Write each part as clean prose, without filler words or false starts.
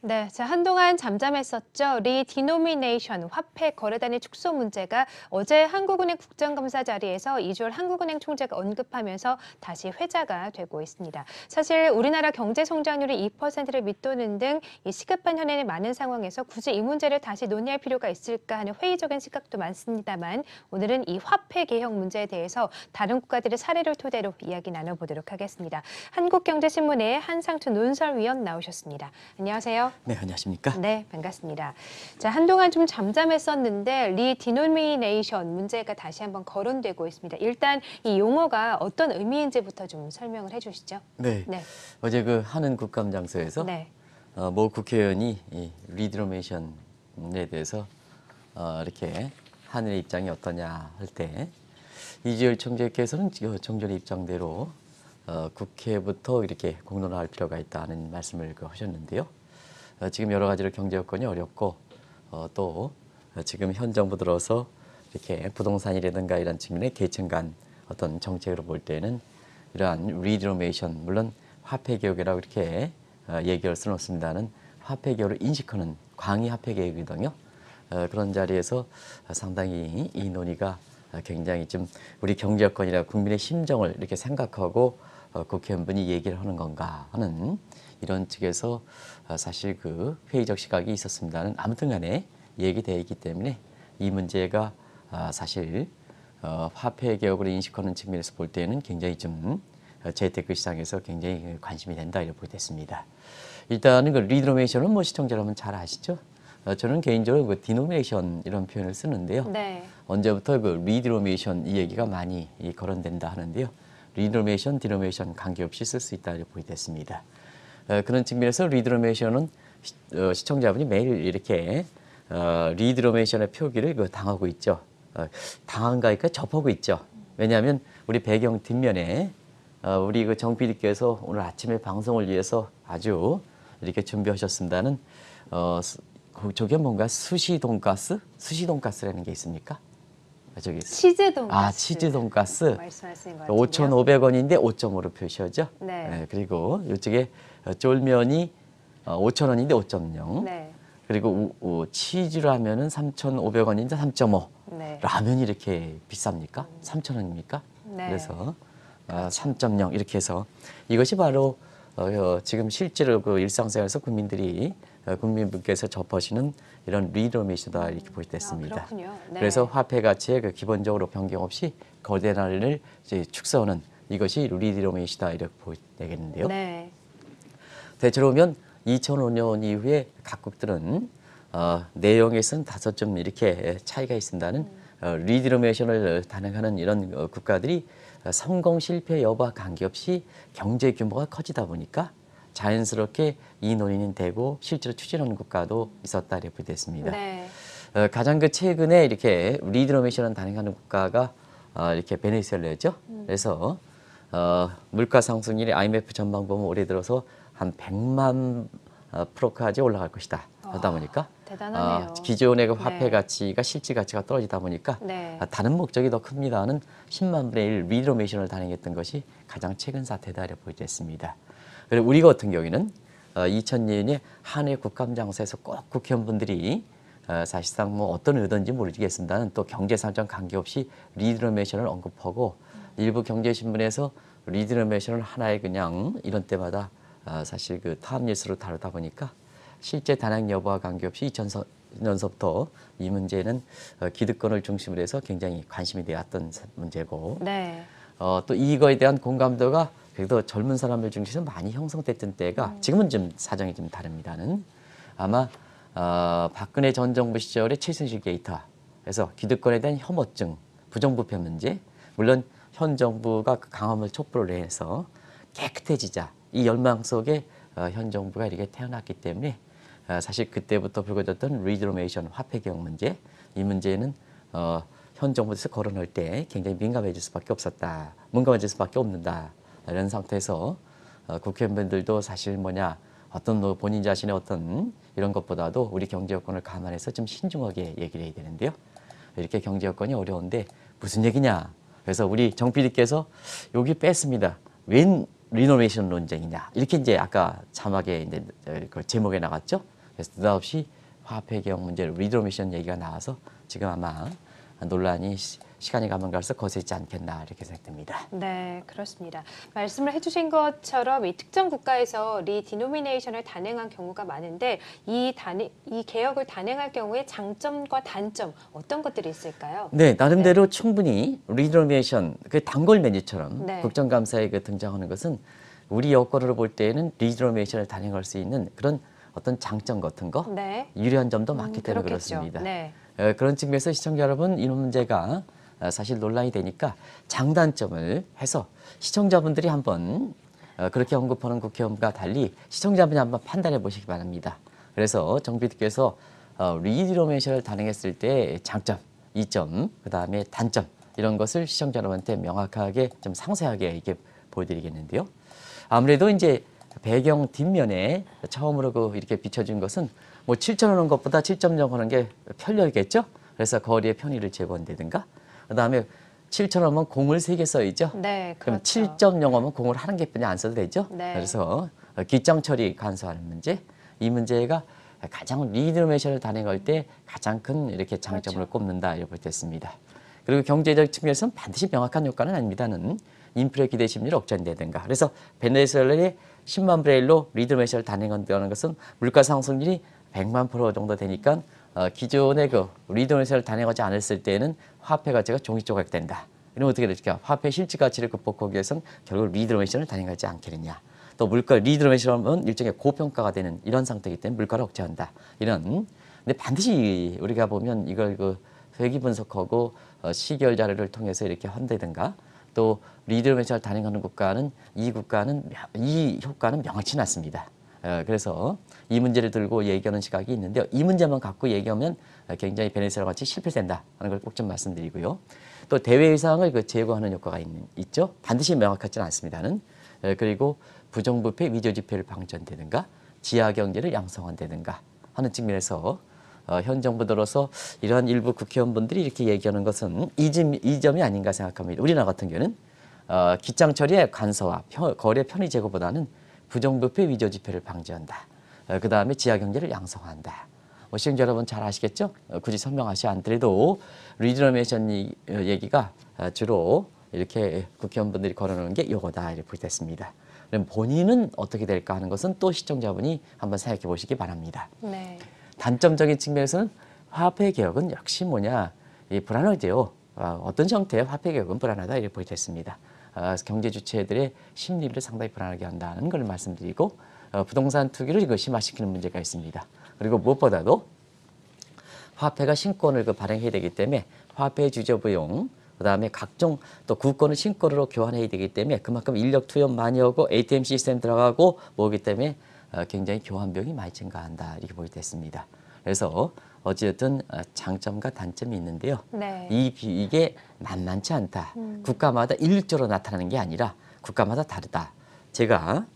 네, 자, 한동안 잠잠했었죠. 리디노미네이션 화폐 거래단위 축소 문제가 어제 한국은행 국정감사 자리에서 이주열 한국은행 총재가 언급하면서 다시 회자가 되고 있습니다. 사실 우리나라 경제 성장률이 2%를 밑도는 등 이 시급한 현안이 많은 상황에서 굳이 이 문제를 다시 논의할 필요가 있을까 하는 회의적인 시각도 많습니다만 오늘은 이 화폐 개혁 문제에 대해서 다른 국가들의 사례를 토대로 이야기 나눠보도록 하겠습니다. 한국경제신문의 한상투 논설위원 나오셨습니다. 안녕하세요. 네, 안녕하십니까? 네, 반갑습니다. 자, 한동안 좀 잠잠했었는데 리디노미네이션 문제가 다시 한번 거론되고 있습니다. 일단 이 용어가 어떤 의미인지부터 좀 설명을 해주시죠. 네, 네. 어제 그 한은 국감장소에서 네. 모 국회의원이 이 리디노메이션에 대해서 이렇게 한의 입장이 어떠냐 할 때 이주열 총재께서는 정전의 입장대로 국회부터 이렇게 공론화할 필요가 있다는 말씀을 하셨는데요. 지금 여러 가지로 경제 여건이 어렵고 또 지금 현 정부 들어서 이렇게 부동산이라든가 이런 측면의 계층 간 어떤 정책으로 볼 때는 이러한 리디노메이션 물론 화폐 개혁이라고 이렇게 얘기할 수는 없습니다는 화폐 개혁을 인식하는 광의 화폐 개혁이거든요. 그런 자리에서 상당히 이 논의가 굉장히 좀 우리 경제 여건이나 국민의 심정을 이렇게 생각하고 국회의원분이 얘기를 하는 건가 하는 이런 측에서 사실 그 회의적 시각이 있었습니다는 아무튼 간에 얘기되어 있기 때문에 이 문제가 사실 화폐 개혁으로 인식하는 측면에서 볼 때는 굉장히 좀 재테크 시장에서 굉장히 관심이 된다 이렇게 보게 됐습니다. 일단은 그 리디노메이션은 뭐 시청자 여러분 잘 아시죠? 저는 개인적으로 그 디노미네이션 이런 표현을 쓰는데요. 네. 언제부터 그 리디노메이션 이 얘기가 많이 거론된다 하는데요. 리디노메이션, 디노메이션 관계없이 쓸 수 있다 이렇게 보게 됐습니다. 그런 측면에서 리디노메이션은 시청자분이 매일 이렇게 리디노메이션의 표기를 당하고 있죠. 당한가니까 접하고 있죠. 왜냐하면 우리 배경 뒷면에 우리 그 정 PD께서 오늘 아침에 방송을 위해서 아주 이렇게 준비하셨습니다는 저게 뭔가 스시 돈가스? 스시 돈가스라는 게 있습니까? 저기 치즈 돈가스. 치즈 돈가스. 말씀하시는 것 같은데요. 5,500원인데 5.5로 표시하죠. 네. 그리고 이쪽에 쫄면이 5,000원인데 5.0. 네. 그리고 치즈로 하면은 3,500원인데 3.5. 네. 라면이 이렇게 비쌉니까? 3,000원입니까? 네. 그래서 3.0 이렇게 해서 이것이 바로 지금 실제로 그 일상생활에서 국민분께서 접하시는 이런 리디노메이션이다 이렇게 보겠습니다. 그렇군요. 네. 그래서 화폐 가치의 그 기본적으로 변경 없이 거대나를 이제 축소하는 이것이 리디노메이션이다 이렇게 보겠는데요. 네. 대체로 보면 2005년 이후에 각국들은 내용에서는 다소 좀 이렇게 차이가 있습니다는 리디노메이션을 단행하는 이런 국가들이 성공 실패 여부와 관계없이 경제 규모가 커지다 보니까 자연스럽게 이 논의는 되고 실제로 추진하는 국가도 있었다 이렇게 됐습니다. 네. 가장 그 최근에 이렇게 리디노메이션을 단행하는 국가가 이렇게 베네수엘라죠. 그래서 물가 상승률이 IMF 전망 보면 올해 들어서 한 100만 %까지 올라갈 것이다. 하다 보니까 대단하네요. 기존의 그 화폐 네. 가치가 실질 가치가 떨어지다 보니까 네. 다른 목적이 더 큽니다는 10만 분의 1 리디노메이션을 단행했던 것이 가장 최근 사태다 이렇게 보겠습니다. 그리고 우리 같은 경우에는 2000년에 한해 국감장소에서 꼭 국회의원분들이 사실상 뭐 어떤 의도인지 모르겠습니다는 또 경제 상정 관계없이 리디노메이션을 언급하고 일부 경제신문에서 리디노메이션을 하나의 그냥 이런 때마다 사실 그 탑 뉴스로 다루다 보니까 실제 단행 여부와 관계없이 2000년서부터 이 문제는 기득권을 중심으로 해서 굉장히 관심이 되었던 문제고 네. 또 이거에 대한 공감도가 그래도 젊은 사람들 중심에서 많이 형성됐던 때가 지금은 좀 사정이 좀 다릅니다는 아마 박근혜 전 정부 시절의 최순실 게이트에서 기득권에 대한 혐오증, 부정부패 문제 물론 현 정부가 그 강화물 촛불을 내서 깨끗해지자 이 열망 속에 현 정부가 이렇게 태어났기 때문에 사실 그때부터 불거졌던 리디노메이션 화폐 개혁 문제 이 문제는 현 정부에서 거론할 때 굉장히 민감해질 수밖에 없었다. 민감해질 수밖에 없는다. 이런 상태에서 국회의원분들도 사실 어떤 본인 자신의 어떤 이런 것보다도 우리 경제 여건을 감안해서 좀 신중하게 얘기를 해야 되는데요. 이렇게 경제 여건이 어려운데 무슨 얘기냐. 그래서 우리 정 PD께서 여기 뺐습니다. 웬 리노베이션 논쟁이냐 이렇게 이제 아까 자막에 이제 그 제목에 나갔죠. 그래서 느닷없이 화폐 개혁 문제, 리드로메이션 얘기가 나와서 지금 아마 논란이 시간이 가면 갈수록 거세지지 않겠나 이렇게 생각됩니다. 네, 그렇습니다. 말씀을 해주신 것처럼 이 특정 국가에서 리디노미네이션을 단행한 경우가 많은데 이 개혁을 단행할 경우에 장점과 단점 어떤 것들이 있을까요? 네, 나름대로 충분히 리드로메이션, 그 단골 메뉴처럼 네. 국정감사에 등장하는 것은 우리 여건으로 볼 때에는 리드로메이션을 단행할 수 있는 그런 어떤 장점 같은 거, 네. 유리한 점도 많기 때문에 그렇겠죠. 그렇습니다. 네. 그런 측면에서 시청자 여러분, 이런 문제가 사실 논란이 되니까 장단점을 해서 시청자분들이 한번 그렇게 언급하는 국회의원과 달리 시청자분이 한번 판단해 보시기 바랍니다. 그래서 정비께서 리디로메이션을 단행했을 때 장점, 이점, 그다음에 단점 이런 것을 시청자 여러분한테 명확하게 좀 상세하게 이렇게 보여드리겠는데요. 아무래도 이제 배경 뒷면에 처음으로 이렇게 비춰준 것은 뭐 7,000원 하는 것보다 7.0 하는 게 편리하겠죠. 그래서 거리의 편의를 제공한다든가. 그다음에 7,000원이면 공을 3개 써있죠. 네, 그럼 그렇죠. 7.0원이면 공을 하는 개뿐이 안 써도 되죠. 네. 그래서 기장 처리 간소화하는 문제, 이 문제가 가장 리드로메이션을 단행할 때 가장 큰 이렇게 장점을 그렇죠. 꼽는다 이렇게 볼 때 있습니다. 그리고 경제적 측면에서는 반드시 명확한 효과는 아닙니다는 인플레 기대 심리를 억제한다든가. 그래서 베네수엘라의 10만 브레일로 리드로메이션을 단행한다는 것은 물가 상승률이 100만 % 정도 되니까 기존의 그 리드로메이션을 단행하지 않았을 때는 화폐 가치가 종이 조각된다. 이러면 어떻게 될까? 화폐 실질 가치를 극복하기 위해서는 결국 리드로메이션을 단행하지 않겠느냐. 또 물가 리드로메이션은 일종의 고평가가 되는 이런 상태이기 때문에 물가를 억제한다. 이런. 근데 반드시 우리가 보면 이걸 그 회계 분석하고 시계열 자료를 통해서 이렇게 한다든가 또 리드로메이션을 단행하는 국가는 이 효과는 명확치는 않습니다. 그래서 이 문제를 들고 얘기하는 시각이 있는데요. 이 문제만 갖고 얘기하면 굉장히 베네수엘라 같이 실패된다 하는 걸 꼭 좀 말씀드리고요. 또 대외 의상을 제거하는 효과가 있죠. 반드시 명확하지는 않습니다는. 그리고 부정부패, 위조지폐를 방지한다든가 지하 경제를 양성한다든가 하는 측면에서 현 정부 들어서 이러한 일부 국회의원분들이 이렇게 얘기하는 것은 이 점이 아닌가 생각합니다. 우리나라 같은 경우는 기장 처리의 간소화, 거래 편의 제거보다는 부정부패, 위조지폐를 방지한다. 그 다음에 지하 경제를 양성한다. 시청자 여러분 잘 아시겠죠? 굳이 설명하지 않더라도 리드로메이션 얘기가 주로 이렇게 국회의원분들이 걸어놓은 게 이거다 이렇게 보겠습니다. 그럼 본인은 어떻게 될까 하는 것은 또 시청자분이 한번 생각해 보시기 바랍니다. 네. 단점적인 측면에서는 화폐 개혁은 역시 뭐냐, 불안하죠. 어떤 형태의 화폐 개혁은 불안하다 이렇게 보겠습니다. 경제 주체들의 심리를 상당히 불안하게 한다는 걸 말씀드리고 부동산 투기를 이거 심화시키는 문제가 있습니다. 그리고 무엇보다도 화폐가 신권을 발행해야 되기 때문에 화폐 주저 비용, 그다음에 각종 또 국권을 신권으로 교환해야 되기 때문에 그만큼 인력 투입 많이 하고 ATM 시스템 들어가고 뭐기 때문에 굉장히 교환 비용이 많이 증가한다 이렇게 보게 됐습니다. 그래서 어쨌든 장점과 단점이 있는데요. 네. 이게 만만치 않다. 국가마다 일률적으로 나타나는 게 아니라 국가마다 다르다. 제가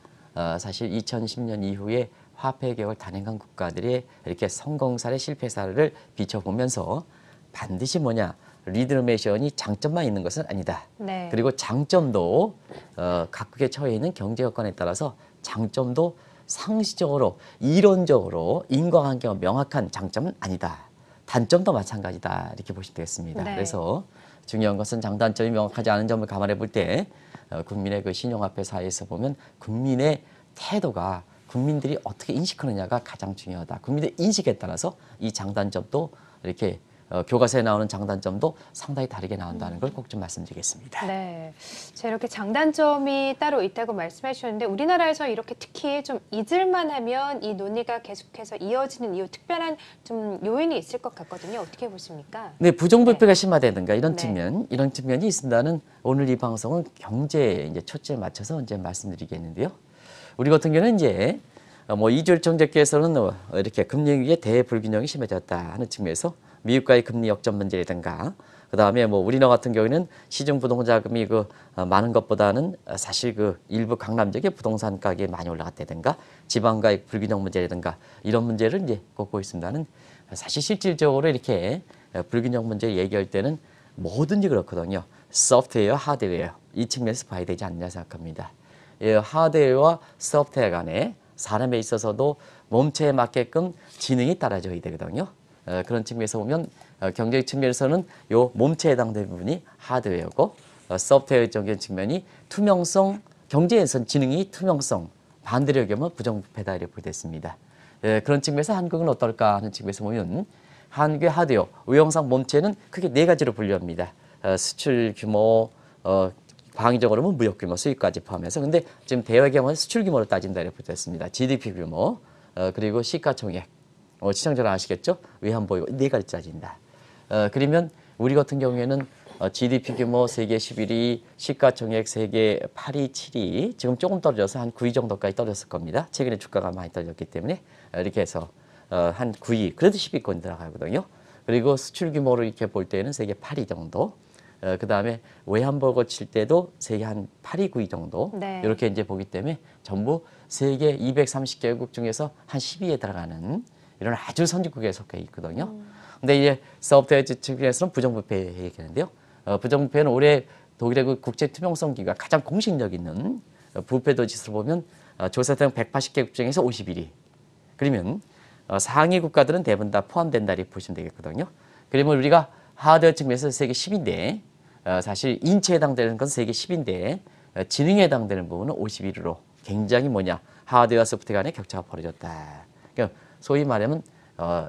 사실 2010년 이후에 화폐 개혁을 단행한 국가들의 이렇게 성공 사례, 실패 사례를 비춰보면서 반드시 뭐냐, 리드로메이션이 장점만 있는 것은 아니다. 네. 그리고 장점도 각국에 처해 있는 경제 여건에 따라서 장점도 상시적으로 이론적으로 인과관계가 명확한 장점은 아니다. 단점도 마찬가지다 이렇게 보시면 되겠습니다. 네. 그래서 중요한 것은 장단점이 명확하지 않은 점을 감안해 볼 때 국민의 그 신용화폐 사이에서 보면 국민의 태도가 국민들이 어떻게 인식하느냐가 가장 중요하다. 국민의 인식에 따라서 이 장단점도 이렇게 교과서에 나오는 장단점도 상당히 다르게 나온다는 걸 꼭 좀 말씀드리겠습니다. 네. 자, 이렇게 장단점이 따로 있다고 말씀해 주셨는데 우리나라에서 이렇게 특히 좀 잊을만 하면 이 논의가 계속해서 이어지는 이유 특별한 좀 요인이 있을 것 같거든요. 어떻게 보십니까? 네, 부정부패가 심화되든가 이런 네. 이런 측면이 있습니다는 오늘 이 방송은 경제에 이제 초점을 맞춰서 이제 말씀드리겠는데요. 우리 같은 경우는 이제 이주열 총재께서는 이렇게 금리 위기의 대불균형이 심해졌다 하는 측면에서 미국과의 금리 역전 문제라든가 그다음에 우리나라 같은 경우에는 시중 부동산 자금이 많은 것보다는 사실 일부 강남지역의 부동산 가격이 많이 올라갔다든가 지방과의 불균형 문제라든가 이런 문제를 이제 꼽고 있습니다는 사실 실질적으로 이렇게 불균형 문제 얘기할 때는 뭐든지 그렇거든요. 소프트웨어, 하드웨어 이 측면에서 봐야 되지 않냐 생각합니다. 하드웨어와 소프트웨어 간에 사람에 있어서도 몸체에 맞게끔 지능이 따라줘야 되거든요. 그런 측면에서 보면 경제적 측면에서는 요 몸체에 해당되는 부분이 하드웨어고 소프트웨어적인 측면이 투명성, 경제에선 지능이 투명성, 반대로 얘기하면 부정부패다 이렇게 보게 됐습니다. 그런 측면에서 한국은 어떨까 하는 측면에서 보면 한국의 하드웨어, 우영상 몸체는 크게 네 가지로 분류합니다. 수출 규모, 광의적으로 보면 무역 규모, 수입까지 포함해서. 근데 지금 대외 경우는 수출 규모로 따진다 이렇게 됐습니다. GDP 규모, 그리고 시가총액. 시청자는 아시겠죠? 외환보유 네 가지 따진다. 그러면 우리 같은 경우에는 GDP 규모 세계 11위, 시가총액 세계 8위, 7위. 지금 조금 떨어져서 한 9위 정도까지 떨어졌을 겁니다. 최근에 주가가 많이 떨어졌기 때문에 이렇게 해서 한 9위, 그래도 10위권 들어가거든요. 그리고 수출 규모로 이렇게 볼 때는 세계 8위 정도. 그 다음에 외환보고 칠 때도 세계 한 8위, 9위 정도. 네. 이렇게 이제 보기 때문에 전부 세계 230개국 중에서 한 10위에 들어가는 이런 아주 선진국에 속해 있거든요. 근데 이제 소프트웨어 측면에서는 부정부패 얘기하는데요. 부정부패는 올해 독일의 그 국제투명성기가 가장 공신력 있는 부패도 지수를 보면 조사 대상 180개국 중에서 51위. 그러면 상위 국가들은 대부분 다 포함된다 이렇게 보시면 되겠거든요. 그러면 우리가 하드웨어 측면에서 세계 10인데 사실 인체에 해당되는 건 세계 10인데 지능에 해당되는 부분은 51위로 굉장히 뭐냐 하드웨어 소프트웨어 간의 격차가 벌어졌다. 그러니까 소위 말하면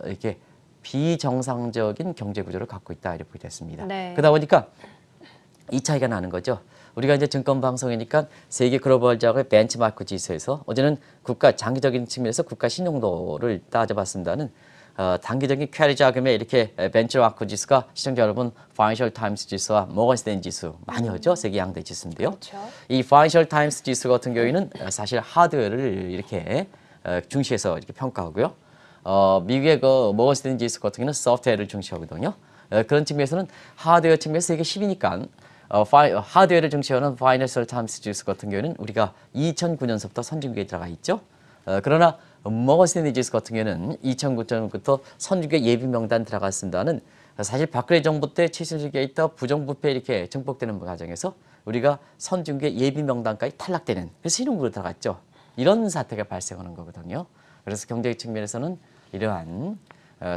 이렇게 비정상적인 경제 구조를 갖고 있다 이렇게 보게 됐습니다. 네. 그러다 보니까 이 차이가 나는 거죠. 우리가 이제 증권 방송이니까 세계 글로벌 지역의 벤치마크 지수에서 어제는 국가 장기적인 측면에서 국가 신용도를 따져봤습니다는 단기적인 퀘리 자금에 이렇게 벤치마크 지수가 시청자 여러분 파이낸셜 타임스 지수와 모건 스탠리 지수 많이 하죠. 세계 양대 지수인데요. 그렇죠. 이 파이낸셜 타임스 지수 같은 경우에는 사실 하드웨어를 이렇게 중시해서 이렇게 평가하고요. 미국의 그 모건 스탠리 지수 같은 경우는 소프트웨어를 중시하거든요. 그런 측면에서는 하드웨어 측면에서 세계 10위니까 하드웨어를 중시하는 파이낸셜 타임스 지수 같은 경우에는 우리가 2009년서부터 선진국에 들어가 있죠. 그러나 모건 스탠리 지수 같은 경우에는 2009년부터 선진국의 예비 명단 들어갔습니다는 사실 박근혜 정부 때 70개 있다 부정부패 이렇게 증폭되는 과정에서 우리가 선진국의 예비 명단까지 탈락되는 그래서 신흥국으로 들어갔죠. 이런 사태가 발생하는 거거든요. 그래서 경제적 측면에서는 이러한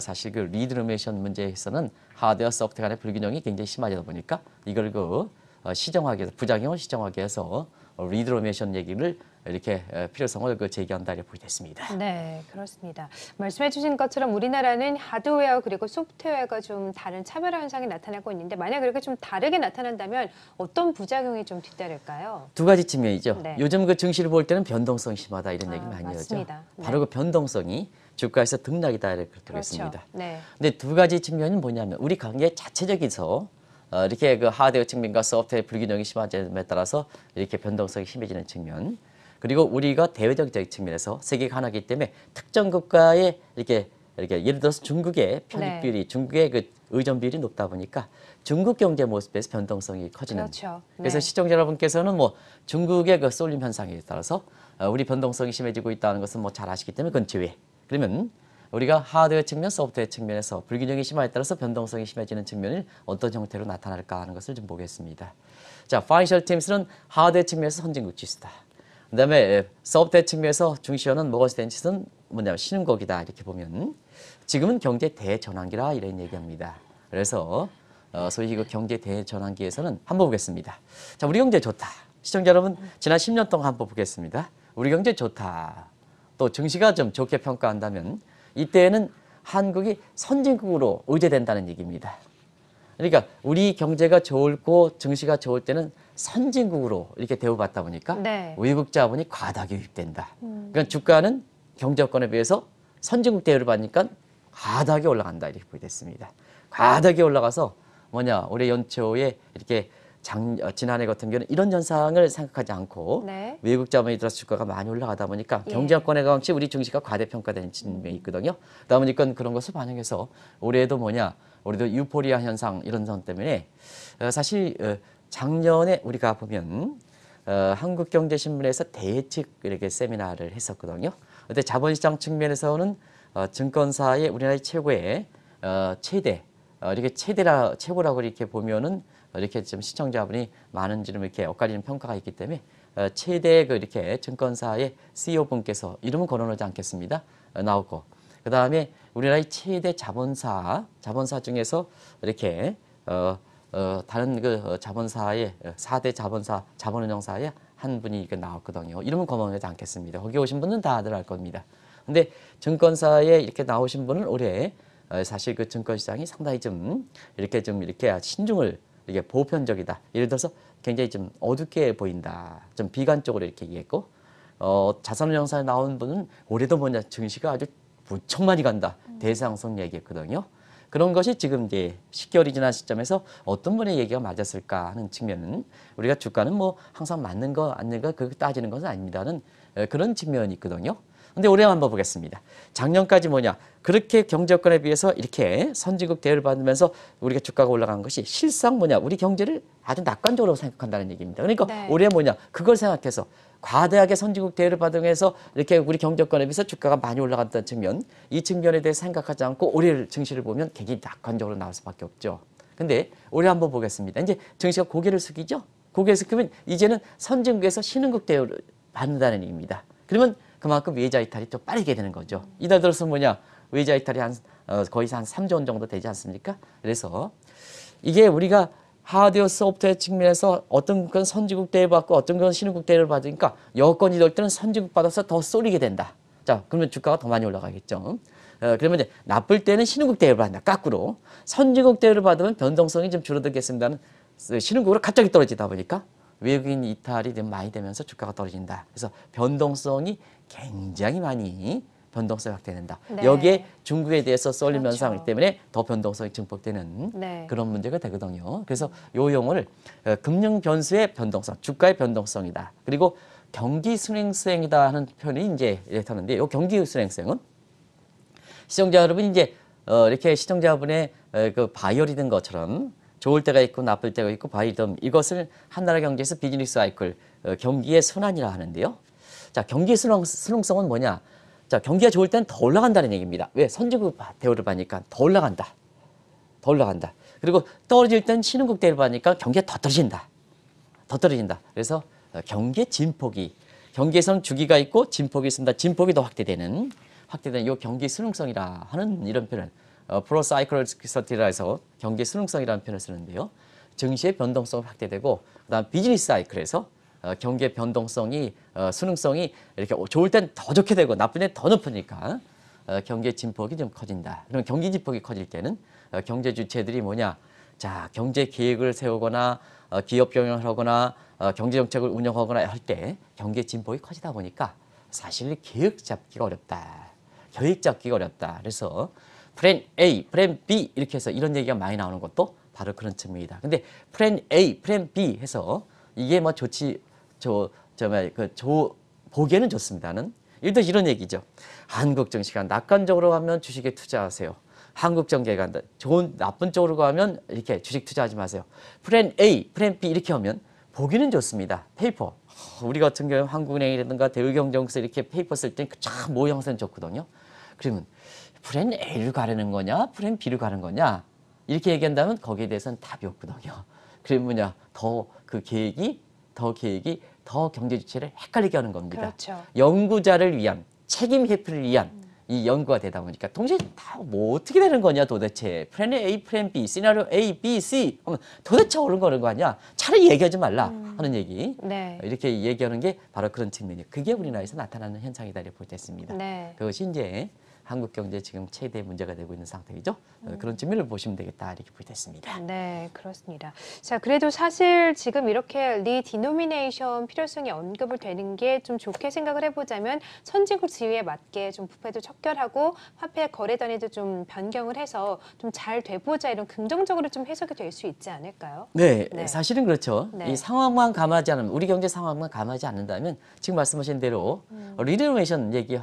사실 그 리드로메이션 문제에서는 하드웨어 소프트웨어 간의 불균형이 굉장히 심하다 보니까 이걸 그 시정하기 위해서 부작용을 시정하기 위해서 리드로메이션 얘기를 이렇게 필요성을 그 제기한다 이렇게 보게 됐습니다. 네, 그렇습니다. 말씀해 주신 것처럼 우리나라는 하드웨어 그리고 소프트웨어가 좀 다른 차별화 현상이 나타나고 있는데 만약 그렇게 좀 다르게 나타난다면 어떤 부작용이 좀 뒤따를까요? 두 가지 측면이죠. 네. 요즘 그 증시를 볼 때는 변동성이 심하다 이런 얘기 많이 하죠. 맞습니다. 네. 바로 그 변동성이 주가에서 등락이다 이렇게 그렇죠. 보겠습니다. 네. 근데 두 가지 측면은 뭐냐면 우리 관계 자체적에서 이렇게 그 하드웨어 측면과 소프트웨어 불균형이 심화됨에 따라서 이렇게 변동성이 심해지는 측면. 그리고 우리가 대외적 측면에서 세계가 하나이기 때문에 특정 국가에 이렇게 예를 들어서 중국의 편입 비율이 중국의 그 의존 비율이 높다 보니까 중국 경제 모습에서 변동성이 커지는. 그렇죠. 그래서 네. 시청자 여러분께서는 뭐 중국의 그 쏠림 현상에 따라서 우리 변동성이 심해지고 있다는 것은 뭐 잘 아시기 때문에 그건 제외. 그러면 우리가 하드웨어 측면, 소프트웨어 측면에서 불균형이 심화에 따라서 변동성이 심해지는 측면을 어떤 형태로 나타날까 하는 것을 좀 보겠습니다. 자, 파이낸셜 팀스는 하드웨어 측면에서 선진국 지수다. 그다음에 소프트웨어 측면에서 중시하는 모건 스탠리 지수는 뭐냐면 신흥국이다 이렇게 보면 지금은 경제 대전환기라 이런 얘기합니다. 그래서 소위 그 경제 대전환기에서는 한번 보겠습니다. 자, 우리 경제 좋다. 시청자 여러분 지난 10년 동안 한번 보겠습니다. 우리 경제 좋다. 또 증시가 좀 좋게 평가한다면 이때에는 한국이 선진국으로 의제된다는 얘기입니다. 그러니까 우리 경제가 좋고 증시가 좋을 때는 선진국으로 이렇게 대우받다 보니까 네. 외국 자본이 과다하게 유입된다. 그러니까 주가는 경제 여건에 비해서 선진국 대우를 받으니까 과다하게 올라간다 이렇게 보게 됐습니다. 과다하게 올라가서 뭐냐 올해 연초에 이렇게 지난해 같은 경우는 이런 현상을 생각하지 않고 네. 외국 자본이 들어서 주가가 많이 올라가다 보니까 예. 경제 여건에 관시 우리 증시가 과대평가되는 측면이 있거든요. 그러다 보니까 그런 것을 반영해서 올해도 뭐냐 올해도 유포리아 현상 이런 점 때문에 사실 작년에 우리가 보면 한국경제신문에서 대책 이렇게 세미나를 했었거든요. 그때 자본시장 측면에서는 증권사의 우리나라의 최고의 최대 이렇게 최고라고 이렇게 보면은 이렇게 좀 시청자분이 많은지는 이렇게 엇갈리는 평가가 있기 때문에 최대 그 이렇게 증권사의 CEO분께서 이름은 거론하지 않겠습니다. 나오고 그 다음에 우리나라의 최대 자본사 중에서 이렇게 다른 그 자본사의 4대 자본사 자본운용사의 한 분이 이렇게 나왔거든요. 이름은 거론하지 않겠습니다. 거기 오신 분은 다들 알 겁니다. 근데 증권사에 이렇게 나오신 분은 올해 사실 그 증권시장이 상당히 좀 이렇게 신중을 이게 보편적이다. 예를 들어서 굉장히 좀 어둡게 보인다. 좀 비관적으로 이렇게 얘기했고, 자산운용사에 나온 분은 올해도 뭐냐 증시가 아주 무척 많이 간다. 대상성 얘기했거든요. 그런 것이 지금 이제 10개월이 지난 시점에서 어떤 분의 얘기가 맞았을까 하는 측면은 우리가 주가는 뭐 항상 맞는 거 아닌 거 그렇게 따지는 것은 아닙니다는 그런 측면이 있거든요. 근데 올해 한번 보겠습니다. 작년까지 뭐냐 그렇게 경제 여건에 비해서 이렇게 선진국 대우를 받으면서 우리가 주가가 올라간 것이 실상 뭐냐 우리 경제를 아주 낙관적으로 생각한다는 얘기입니다. 그러니까 네. 올해 뭐냐 그걸 생각해서 과대하게 선진국 대우를 받으면서 이렇게 우리 경제 여건에 비해서 주가가 많이 올라갔다는 측면 이 측면에 대해서 생각하지 않고 올해 증시를 보면 굉장히 낙관적으로 나올 수밖에 없죠. 근데 올해 한번 보겠습니다. 이제 증시가 고개를 숙이죠. 고개를 숙이면 이제는 선진국에서 신흥국 대우를 받는다는 얘기입니다. 그러면 그만큼 외자 이탈이 좀 빠르게 되는 거죠. 이달 들어서 뭐냐 외자 이탈이 거의 한 3조 원 정도 되지 않습니까? 그래서 이게 우리가 하드웨어 소프트웨어 측면에서 어떤 건 선진국 대우 받고 어떤 건 신흥국 대우를 받으니까 여건이 될 때는 선진국 받아서 더 쏠리게 된다. 자, 그러면 주가가 더 많이 올라가겠죠. 그러면 이제 나쁠 때는 신흥국 대우를 받는다. 거꾸로 선진국 대우를 받으면 변동성이 좀 줄어들겠습니다는 신흥국으로 갑자기 떨어지다 보니까 외국인 이탈이 좀 많이 되면서 주가가 떨어진다. 그래서 변동성이 굉장히 많이 변동성이 확대된다. 네. 여기에 중국에 대해서 쏠림 그렇죠. 현상 때문에 더 변동성이 증폭되는 네. 그런 문제가 되거든요. 그래서 요 용어를 금융 변수의 변동성, 주가의 변동성이다. 그리고 경기 순행성이다 하는 표현이 이제 이렇게 하는데 요 경기 순행성은 시청자 여러분 이제 이렇게 시청자분의 그 바이올이 된 것처럼 좋을 때가 있고 나쁠 때가 있고 바이덤 이것을 한 나라 경제에서 비즈니스 사이클 경기의 순환이라 하는데요. 자, 경기의 순응성은 뭐냐? 자, 경기가 좋을 때는 더 올라간다는 얘기입니다. 왜? 선진국 대우를 받으니까 더 올라간다. 더 올라간다. 그리고 떨어질 때는 신흥국 대우를 받으니까 경기가 더 떨어진다. 더 떨어진다. 그래서 경기의 진폭이 경기에서는 주기가 있고 진폭이 있습니다. 진폭이 더 확대되는 이 경기 순응성이라 하는 이런 표현. 프로사이클리스티라 해서 경기 순응성이라는 표현을 쓰는데요. 증시의 변동성이 확대되고 그다음 비즈니스 사이클에서 경기의 변동성이 순응성이 이렇게 좋을 땐 더 좋게 되고 나쁠 땐 더 높으니까 경기의 진폭이 좀 커진다. 그럼 경기 진폭이 커질 때는 경제 주체들이 뭐냐? 자, 경제 계획을 세우거나 기업 경영을 하거나 경제 정책을 운영하거나 할 때 경기의 진폭이 커지다 보니까 사실 계획 잡기가 어렵다. 계획 잡기가 어렵다. 그래서 플랜 A, 플랜 B 이렇게 해서 이런 얘기가 많이 나오는 것도 바로 그런 측면이다. 근데 플랜 A, 플랜 B 해서 이게 뭐 보기에는 좋습니다는 일단 이런 얘기죠. 한국 증시가 낙관적으로 가면 주식에 투자하세요. 한국 경제가 나쁜 쪽으로 가면 이렇게 주식 투자하지 마세요. 플랜 A, 플랜 B 이렇게 하면 보기는 좋습니다. 페이퍼. 우리 같은 경우 한국은행이라든가 대우경제에서 이렇게 페이퍼 쓸 때 참 모양새는 좋거든요. 그러면 플랜 A를 가려는 거냐, 플랜 B를 가는 거냐 이렇게 얘기한다면 거기에 대해서는 답이 없거든요. 그러면 뭐냐 더 경제 주체를 헷갈리게 하는 겁니다. 그렇죠. 연구자를 위한 책임 회피를 위한 이 연구가 되다 보니까 동시에 다 뭐 어떻게 되는 거냐 도대체 플랜 A, 플랜 B, 시나리오 A, B, C 하면 도대체 옳은 거 아니야? 차라리 얘기하지 말라 하는 얘기. 네. 이렇게 얘기하는 게 바로 그런 측면이에요. 그게 우리나라에서 나타나는 현상이다 이렇게 볼 때 있습니다. 네. 그것이 이제 한국 경제 지금 최대 문제가 되고 있는 상태이죠. 그런 측면을 보시면 되겠다 이렇게 볼 때 있습니다. 네, 그렇습니다. 자, 그래도 사실 지금 이렇게 리디노미네이션 필요성이 언급을 되는 게 좀 좋게 생각을 해보자면 선진국 지위에 맞게 좀 부패도 척결하고 화폐 거래 단위도 좀 변경을 해서 좀 잘 돼보자 이런 긍정적으로 좀 해석이 될 수 있지 않을까요? 네, 네. 사실은 그렇죠. 네. 이 상황만 감하지 않으면 우리 경제 상황만 감하지 않는다면 지금 말씀하신 대로 리노베이션 얘기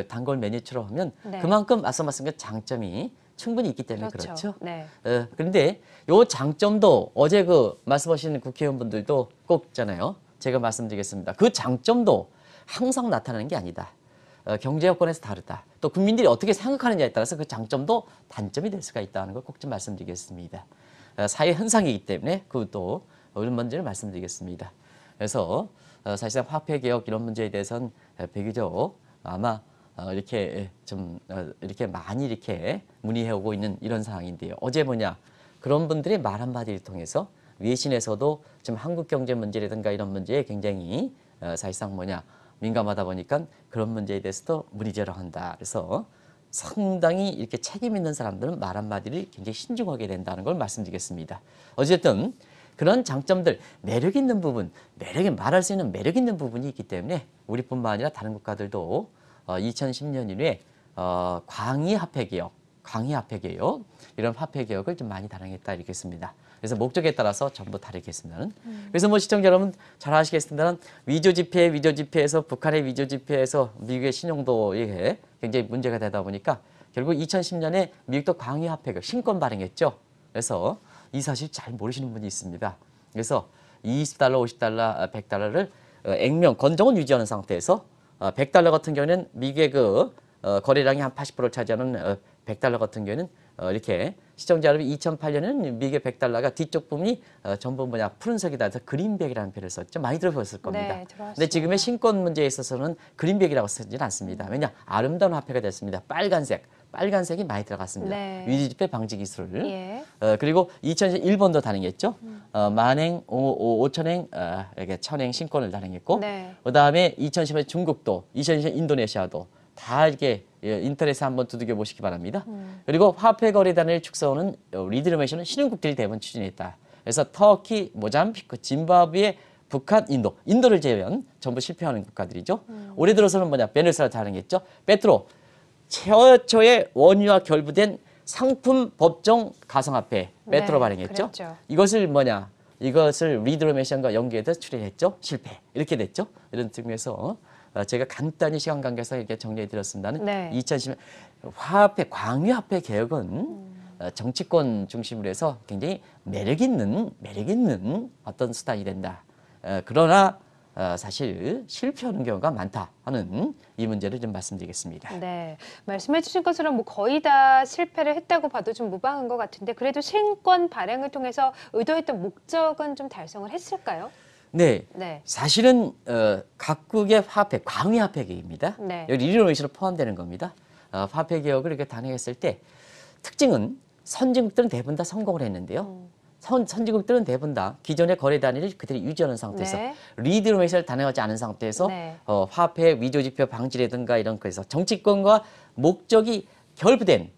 단골 메뉴처럼 하면 네. 그만큼 앞서 말씀드린 장점이 충분히 있기 때문에 그렇죠. 네. 그런데 요 장점도 어제 그 말씀하신 국회의원분들도 꼭 있잖아요. 제가 말씀드리겠습니다. 그 장점도 항상 나타나는 게 아니다. 경제 여건에서 다르다. 또 국민들이 어떻게 생각하느냐에 따라서 그 장점도 단점이 될 수가 있다는 걸 꼭 좀 말씀드리겠습니다. 사회 현상이기 때문에 그것도 이런 문제를 말씀드리겠습니다. 그래서 사실상 화폐 개혁 이런 문제에 대해서는 비교적 아마 이렇게 좀 이렇게 많이 이렇게 문의해 오고 있는 이런 상황인데요. 어제 뭐냐 그런 분들의 말 한마디를 통해서 외신에서도 지금 한국 경제 문제라든가 이런 문제에 굉장히 사실상 뭐냐 민감하다 보니까 그런 문제에 대해서도 문의제로한다. 그래서 상당히 이렇게 책임 있는 사람들은 말 한마디를 굉장히 신중하게 된다는 걸 말씀드리겠습니다. 어쨌든 그런 장점들, 매력 있는 부분, 말할 수 있는 매력 있는 부분이 있기 때문에 우리뿐만 아니라 다른 국가들도 2010년 이후에 광의 화폐 개혁 이런 화폐 개혁을 좀 많이 단행했다 이렇게 했습니다. 그래서 목적에 따라서 전부 다르겠습니다. 그래서 뭐 시청자 여러분 잘 아시겠습니다만 위조 지폐에서 북한의 위조 지폐에서 미국의 신용도에 굉장히 문제가 되다 보니까 결국 2010년에 미국도 광의 화폐 개혁 신권 발행했죠. 그래서 이 사실 잘 모르시는 분이 있습니다. 그래서 20달러, 50달러, 100달러를 액면 건정은 유지하는 상태에서 100달러 같은 경우는 미국의 그 거래량이 한 80%를 차지하는 100달러 같은 경우는 이렇게 시청자 여러분 2008년에는 미국의 100달러가 뒤쪽 부분이 전부 뭐냐 푸른색이다 해서 그린백이라는 표현을 썼죠. 많이 들어보셨을 겁니다. 네, 들어봤습니다. 근데 지금의 신권 문제에 있어서는 그린백이라고 쓰지는 않습니다. 왜냐 아름다운 화폐가 됐습니다. 빨간색이 많이 들어갔습니다. 네. 위조지폐 방지 기술을. 예. 그리고 2000년 일본도 단행했죠. 만행, 5천행, 이렇게 천행 신권을 단행했고, 네. 그다음에 2010년 중국도, 2020년 인도네시아도 다 이렇게 인터넷에 한번 두들겨 보시기 바랍니다. 그리고 화폐 거래단을 축소하는 리드로메이션은 신흥국들이 대부분 추진했다. 그래서 터키, 모잠비크, 짐바브웨, 북한, 인도를 제외한 전부 실패하는 국가들이죠. 올해 들어서는 뭐냐 베네수엘라 단행했죠. 페트로 최초의 원유와 결부된 상품 법정 가상화폐 페트로 네, 발행했죠. 그랬죠. 이것을 리드로메이션과 연계해서 출연했죠. 실패. 이렇게 됐죠. 이런 측면에서 제가 간단히 시간 관계에서 이렇게 정리해 드렸습니다는 네. 2010년 광의 화폐 개혁은 정치권 중심으로 해서 굉장히 매력 있는 어떤 수단이 된다. 그러나 사실 실패하는 경우가 많다 하는 이 문제를 좀 말씀드리겠습니다. 네, 말씀해 주신 것처럼 뭐 거의 다 실패를 했다고 봐도 좀 무방한 것 같은데 그래도 신권 발행을 통해서 의도했던 목적은 좀 달성을 했을까요? 네, 네. 사실은 각국의 화폐, 광의 화폐 개혁입니다. 네. 여기 리노메이션으로 포함되는 겁니다. 화폐 개혁을 이렇게 단행했을 때 특징은 선진국들은 대부분 다 성공을 했는데요. 선진국들은 대부분 다 기존의 거래 단위를 그대로 유지하는 상태에서 네. 리드로메이션을 단행하지 않은 상태에서 네. 화폐 위조지표 방지라든가 이런 거에서 정치권과 목적이 결부된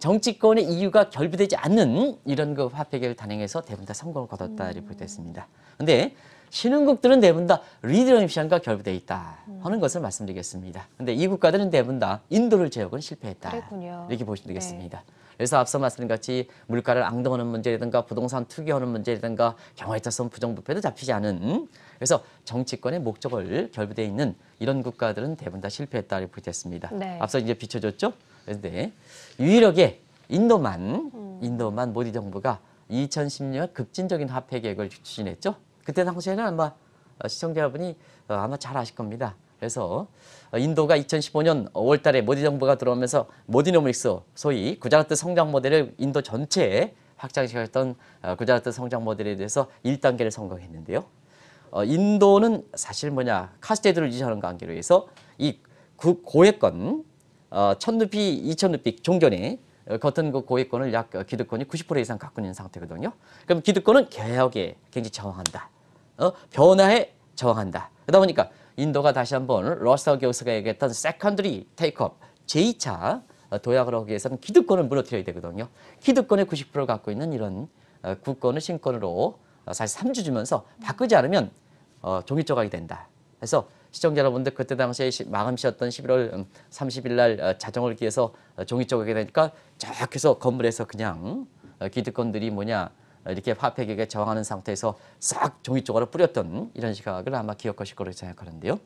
정치권의 이유가 결부되지 않는 이런 그 화폐 개혁을 단행해서 대부분 다 성공을 거뒀다 이렇게 됐습니다. 근데 신흥국들은 대부분 다 리드로메이션과 결부되어 있다 하는 것을 말씀드리겠습니다. 근데 이 국가들은 대부분 다 인도를 제역은 실패했다. 그랬군요. 이렇게 보시면 되겠습니다. 그래서 앞서 말씀드린 같이 물가를 앙등하는 문제라든가 부동산 투기하는 문제라든가 경우에 따라서 부정부패도 잡히지 않은 그래서 정치권의 목적을 결부되어 있는 이런 국가들은 대부분 다 실패했다 이렇게 됐습니다. 네. 앞서 이제 비춰줬죠. 그런데 유일하게 인도만 모디 정부가 2010년 급진적인 화폐 개혁을 추진했죠. 그때 당시에는 아마 시청자분이 아마 잘 아실 겁니다. 그래서 인도가 2015년 5월 달에 모디 정부가 들어오면서 모디노믹스 소위 구자라트 성장 모델을 인도 전체에 확장시켰던 구자라트 성장 모델에 대해서 1단계를 성공했는데요. 인도는 사실 뭐냐 카스테이드를 유지하는 관계로 해서 이 고액권 1,000루피, 2,000루피 종전에 겉은 그 고액권을 약 기득권이 90% 이상 갖고 있는 상태거든요. 그럼 기득권은 개혁에 굉장히 저항한다. 변화에 저항한다. 그러다 보니까 인도가 다시 한번 러셀 교수가 얘기했던 세컨드리 테이크업, 제2차 도약을 하기 위해서는 기득권을 무너뜨려야 되거든요. 기득권의 90%를 갖고 있는 이런 국권을 신권으로 사실 3주 주면서 바꾸지 않으면 종이 조각이 된다. 그래서 시청자 여러분들 그때 당시에 마감시였던 11월 30일 날 자정을 기해서 종이 조각이 되니까 쫙 해서 건물에서 그냥 기득권들이 뭐냐 이렇게 화폐 개혁에 저항하는 상태에서 싹 종이 조각을 뿌렸던 이런 시각을 아마 기억하실 거로 생각하는데요.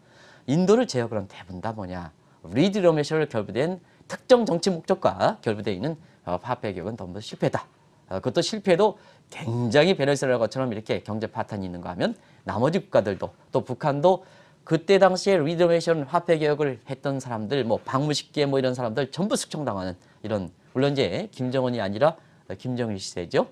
인도를 제외하고 그런 대부분 다 뭐냐 리드로메이션을 결부된 특정 정치 목적과 결부되어 있는 화폐 개혁은 전부 실패다. 그것도 실패도 굉장히 베네수엘라 것처럼 이렇게 경제 파탄이 있는가 하면 나머지 국가들도 또 북한도 그때 당시에 리드로메이션 화폐 개혁을 했던 사람들 뭐 박무식계 뭐 이런 사람들 전부 숙청당하는 이런 물론 이제 김정은이 아니라 김정일 시대죠.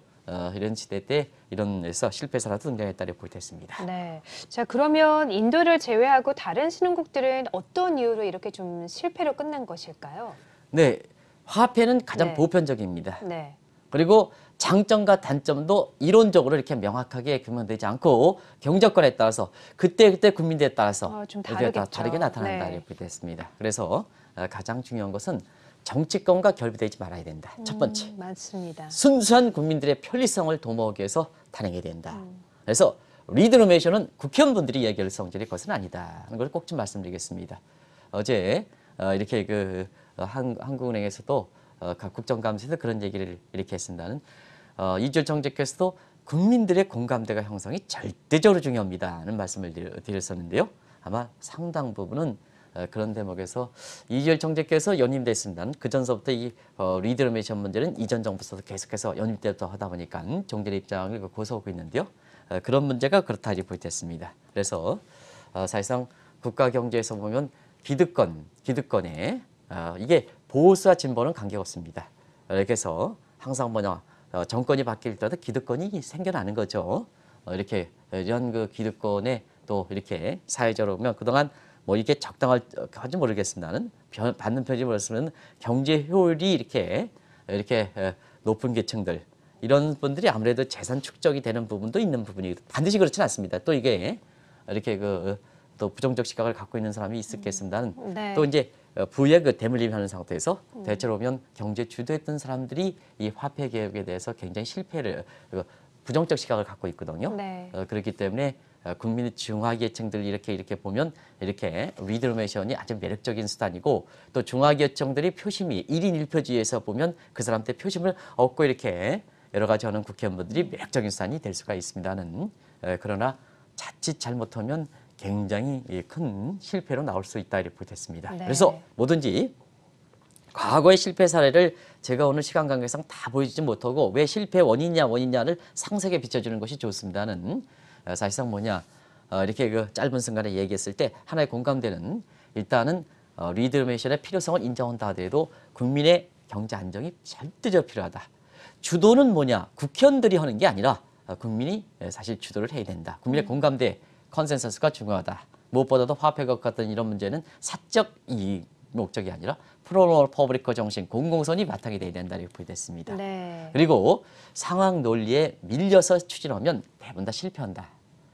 이런 시대 때 이런에서 실패 사례도 등장했다고 볼 수 있습니다. 네. 자, 그러면 인도를 제외하고 다른 신흥국들은 어떤 이유로 이렇게 좀 실패로 끝난 것일까요? 네, 화폐는 가장 네. 보편적입니다. 네. 그리고 장점과 단점도 이론적으로 이렇게 명확하게 규명되지 않고 경제권에 따라서 그때 국민들에 따라서 좀 이렇게 다 다르겠죠. 다르게 나타난다 네. 이렇게 됐습니다. 그래서 가장 중요한 것은 정치권과 결부되지 말아야 된다. 첫 번째, 맞습니다. 순수한 국민들의 편리성을 도모하기 위해서 탄핵해야 된다. 그래서 리드노메이션은 국회의원분들이 얘기할 성질의 것은 아니다 하는 걸 꼭 좀 말씀드리겠습니다. 어제 이렇게 한국은행에서도 각 국정감사에서 그런 얘기를 이렇게 했습니다는 이주열 정책께서도 국민들의 공감대가 형성이 절대적으로 중요합니다는 말씀을 드렸었는데요. 아마 상당 부분은 그런 대목에서 이주열 정책께서 연임됐습니다는 그 전서부터 이 리드노메이션 문제는 이전 정부에서도 계속해서 연임 때부터 하다 보니까 정제의 입장을 고수하고 있는데요. 그런 문제가 그렇다 이렇게 보였습니다. 그래서 사실상 국가 경제에서 보면 기득권에 이게 보수와 진보는 관계없습니다. 그래서 항상 정권이 바뀔 때도 기득권이 생겨나는 거죠. 이렇게 이런 그 기득권에 또 이렇게 사회적으로 보면 그동안 뭐 이게 적당할지 모르겠습니다는 받는 편이 모르겠으면 경제 효율이 이렇게 높은 계층들 이런 분들이 아무래도 재산 축적이 되는 부분도 있는 부분이 반드시 그렇지는 않습니다. 또 이게 이렇게 또 부정적 시각을 갖고 있는 사람이 있겠습니다는 네. 또 이제 부의 대물림하는 상태에서 대체로 보면 경제 주도했던 사람들이 이 화폐 개혁에 대해서 굉장히 실패를 부정적 시각을 갖고 있거든요. 네. 그렇기 때문에 국민의 중하계층들 이렇게 보면 이렇게 리드노메이션이 아주 매력적인 수단이고 또 중하계층들이 표심이 1인 1표지에서 보면 그 사람한테 표심을 얻고 이렇게 여러 가지 하는 국회의원분들이 매력적인 수단이 될 수가 있습니다는 그러나 자칫 잘못하면 굉장히 큰 실패로 나올 수 있다 이렇게 보겠습니다. 네. 그래서 뭐든지 과거의 실패 사례를 제가 오늘 시간 관계상 다 보여주지 못하고 왜 실패 원인이냐를 상세하게 비춰주는 것이 좋습니다는 사실상 이렇게 짧은 순간에 얘기했을 때 하나의 공감대는 일단은 리드노메이션의 필요성을 인정한다 하더라도 국민의 경제 안정이 절대적으로 필요하다. 주도는 국회의원들이 하는 게 아니라 국민이 사실 주도를 해야 된다. 국민의 공감대, 컨센서스가 중요하다. 무엇보다도 화폐과 같은 이런 문제는 사적 이익 목적이 아니라 프로퍼블리커 정신, 공공선이 바탕이 돼야 된다 이렇게 보여졌습니다. 네. 그리고 상황 논리에 밀려서 추진하면 대부분 다 실패한다.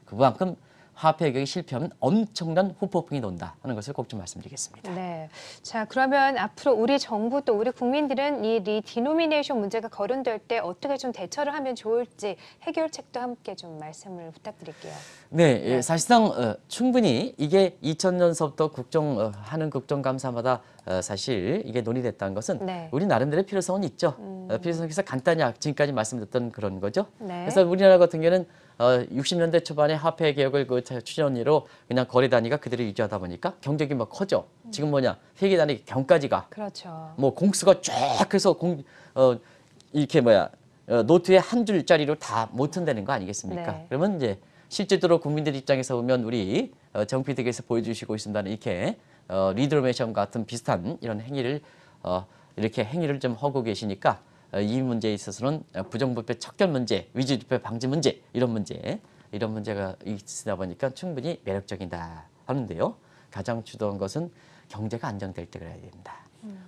그만큼 화폐 개혁이 실패하면 엄청난 후폭풍이 돈다 하는 것을 꼭 좀 말씀드리겠습니다. 네. 자, 그러면 앞으로 우리 정부 또 우리 국민들은 이 리디노미네이션 문제가 거론될 때 어떻게 좀 대처를 하면 좋을지 해결책도 함께 좀 말씀을 부탁드릴게요. 네, 사실상 충분히 이게 2000년서부터 하는 국정감사마다 사실 이게 논의됐다는 것은 네. 우리 나름대로의 필요성은 있죠. 필요성에서 간단히 지금까지 말씀드렸던 그런 거죠. 네. 그래서 우리나라 같은 경우는 60년대 초반에 화폐 개혁을 추진한 이후로 그냥 거래 단위가 그대로 유지하다 보니까 경쟁이 막 커져. 지금 회계 단위 경까지가 그렇죠. 뭐 공수가 쫙 해서 이렇게 노트에 한 줄짜리로 다 못 튼다는 거 아니겠습니까? 네. 그러면 이제 실제로 국민들 입장에서 보면 우리 정피디께서 보여주시고 있습니다. 이렇게 리드노메이션 같은 비슷한 이런 행위를 이렇게 행위를 좀 하고 계시니까 이 문제에 있어서는 부정부패 척결 문제, 위지부패 방지 문제 이런 문제가 있으다 보니까 충분히 매력적이다 하는데요. 가장 주도한 것은 경제가 안정될 때 그래야 된다.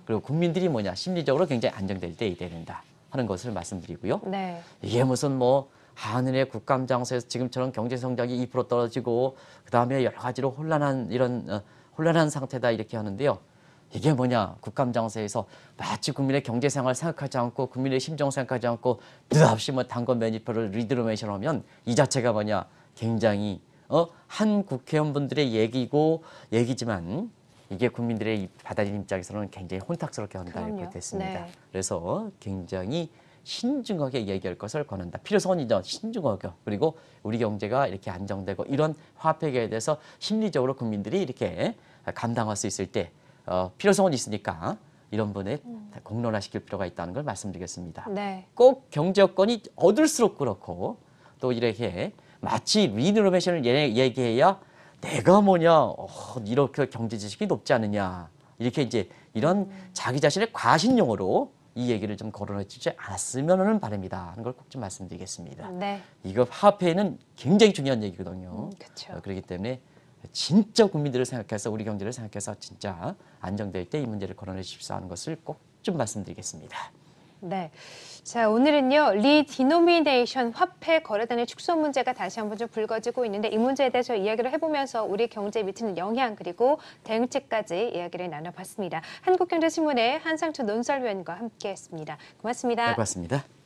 그리고 국민들이 심리적으로 굉장히 안정될 때 이래야 된다 하는 것을 말씀드리고요. 네. 이게 무슨 하늘의 국감장소에서 지금처럼 경제 성장이 2% 떨어지고 그다음에 여러 가지로 혼란한 상태다 이렇게 하는데요. 이게 국감장소에서 마치 국민의 경제 생활을 생각하지 않고 국민의 심정 생각하지 않고 느닷없이 당권 매니표를 리드노메이션 하면 이 자체가 굉장히 한 국회의원분들의 얘기지만 이게 국민들의 받아들인 입장에서는 굉장히 혼탁스럽게 한다고 그럼요. 됐습니다. 네. 그래서 굉장히 신중하게 얘기할 것을 권한다. 필요성은 인정, 신중하게. 그리고 우리 경제가 이렇게 안정되고 이런 화폐계에 대해서 심리적으로 국민들이 이렇게 감당할 수 있을 때 필요성은 있으니까 이런 분에 공론화시킬 필요가 있다는 걸 말씀드리겠습니다. 네. 꼭 경제 여건이 얻을수록 그렇고 또 이렇게 마치 리노베이션을 얘기해야 내가 이렇게 경제 지식이 높지 않느냐 이렇게 이제 이런 자기 자신의 과신용어로 이 얘기를 좀 거론해주지 않았으면 하는 바람이다 하는 걸 꼭 좀 말씀드리겠습니다. 네. 이거 화폐는 굉장히 중요한 얘기거든요. 그렇죠. 그렇기 때문에 진짜 국민들을 생각해서 우리 경제를 생각해서 진짜 안정될 때 이 문제를 거론해 주십시오 하는 것을 꼭 좀 말씀드리겠습니다. 네. 자, 오늘은요, 리디노미네이션 화폐 거래단의 축소 문제가 다시 한번 좀 불거지고 있는데 이 문제에 대해서 이야기를 해보면서 우리 경제에 미치는 영향 그리고 대응책까지 이야기를 나눠봤습니다. 한국경제신문의 한상철 논설위원과 함께했습니다. 고맙습니다. 네, 고맙습니다.